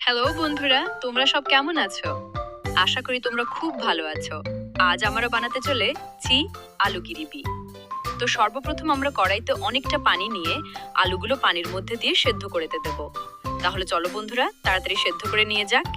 Hello বন্ধুরা, তোমরা সব কেমন আছো? আশা করি তোমরা খুব ভালো আছো। আজ আমরা বানাতে চলেছি আলু গিরিবি। তো সর্বপ্রথম আমরা কড়াইতে অনেকটা পানি নিয়ে আলুগুলো পানির মধ্যে দিয়ে সেদ্ধ করে দেব। তাহলে চলো বন্ধুরা, তাড়াতাড়ি সেদ্ধ করে নিয়ে যাক।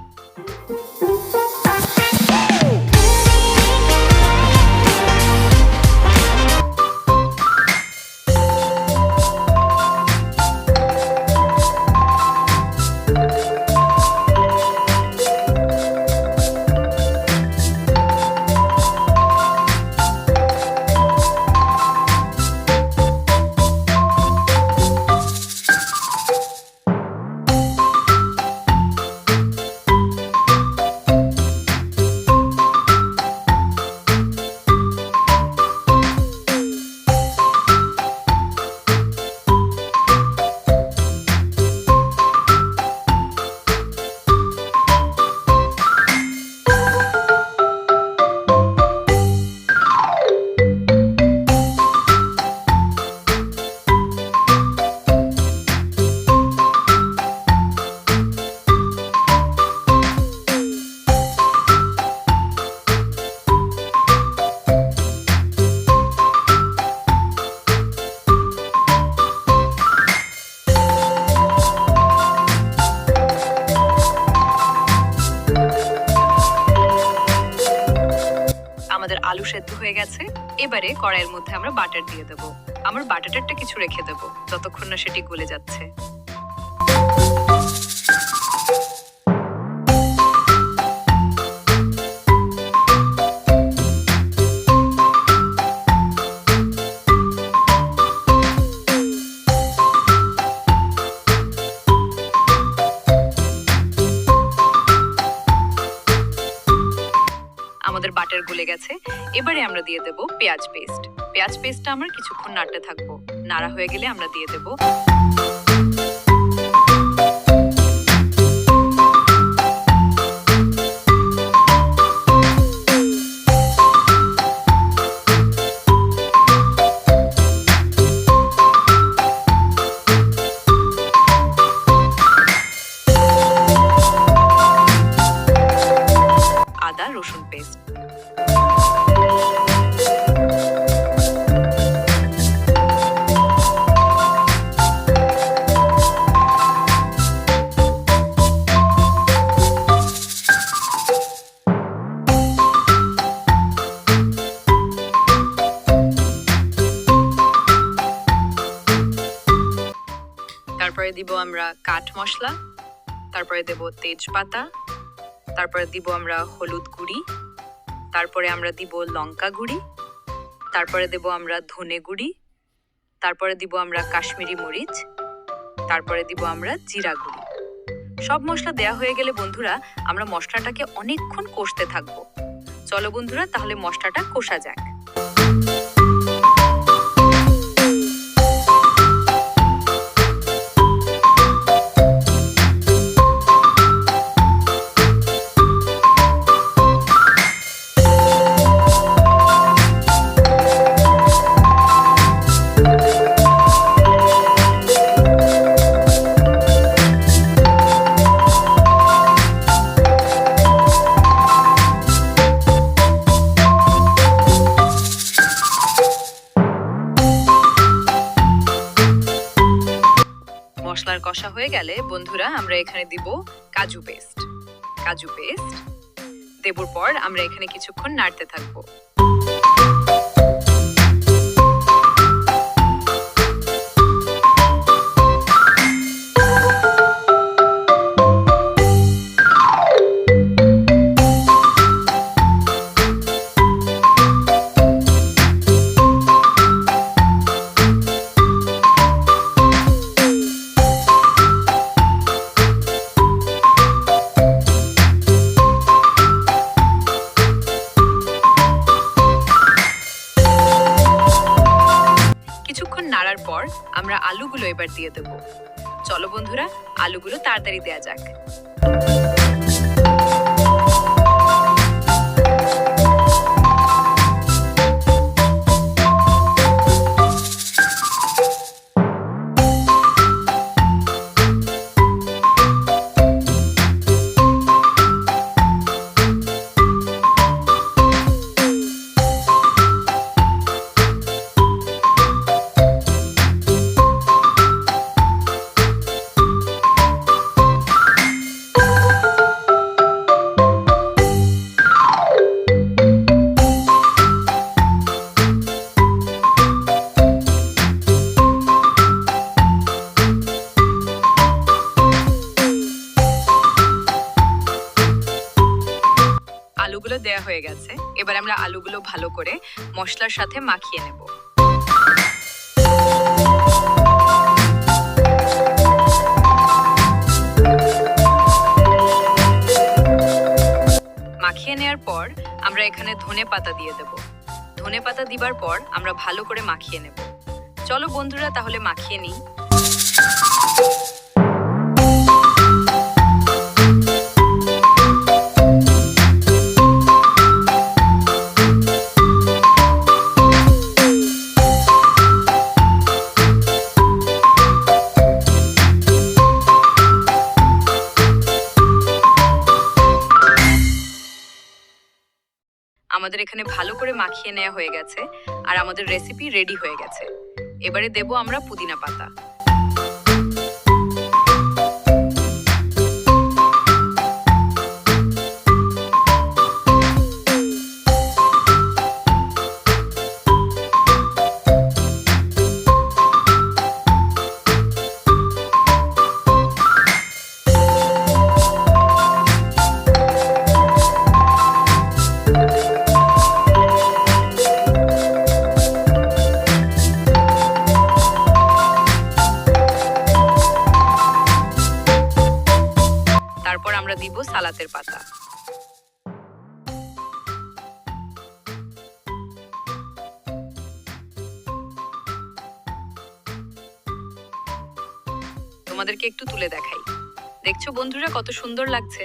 আমাদের আলু সেদ্ধ হয়ে গেছে। এবারে কড়াইয়ের মধ্যে আমরা বাটার দিয়ে দেব। আমার বাটারটা কিছু রেখে দেব যতক্ষণ না সেটি গলে যাচ্ছে। আমাদের বাটার গলে গেছে। এবারে আমরা দিয়ে দেব পেঁয়াজ পেস্ট। পেঁয়াজ পেস্টটা আমরা কিছুক্ষণ নাড়তে থাকবো। নাড়া হয়ে গেলে আমরা দিয়ে দেব আদা রসুন পেস্ট। তারপরে দিব আমরা কাঠ মশলা, তারপরে দেব তেজপাতা, তারপরে দিব আমরা হলুদ গুঁড়ি, তারপরে আমরা দিব লঙ্কা গুঁড়ি, তারপরে দেব আমরা ধনে গুঁড়ি, তারপরে দিব আমরা কাশ্মীরি মরিচ, তারপরে দিব আমরা জিরা গুঁড়ি। সব মশলা দেয়া হয়ে গেলে বন্ধুরা, আমরা মশলাটাকে অনেকক্ষণ কষতে থাকবো। চলো বন্ধুরা, তাহলে মশলাটা কষা যাক। মশলার কষা হয়ে গেলে বন্ধুরা, আমরা এখানে দিব কাজু পেস্ট। কাজু পেস্ট দেবার পর আমরা এখানে কিছুক্ষণ নাড়তে থাকবো। নাড়ার পর আমরা আলুগুলো এবার দিয়ে দেব। চলো বন্ধুরা, আলুগুলো তাড়াতাড়ি দেয়া যাক। আলুগুলো দেয়া হয়ে গেছে। এবার আমরা আলুগুলো ভালো করে মশলার সাথে মাখিয়ে নেব। মাখিয়ে নেওয়ার পর আমরা এখানে ধনেপাতা দিয়ে দেব। ধনেপাতা দিবার পর আমরা ভালো করে মাখিয়ে নেব। চলো বন্ধুরা তাহলে মাখিয়ে নিই। আমাদের এখানে ভালো করে মাখিয়ে নেওয়া হয়ে গেছে আর আমাদের রেসিপি রেডি হয়ে গেছে। এবারে দেব আমরা পুদিনা পাতা। তারপর আমরা দিব সালাতের পাতা। তোমাদেরকে একটু তুলে দেখাই। দেখছো বন্ধুরা কত সুন্দর লাগছে।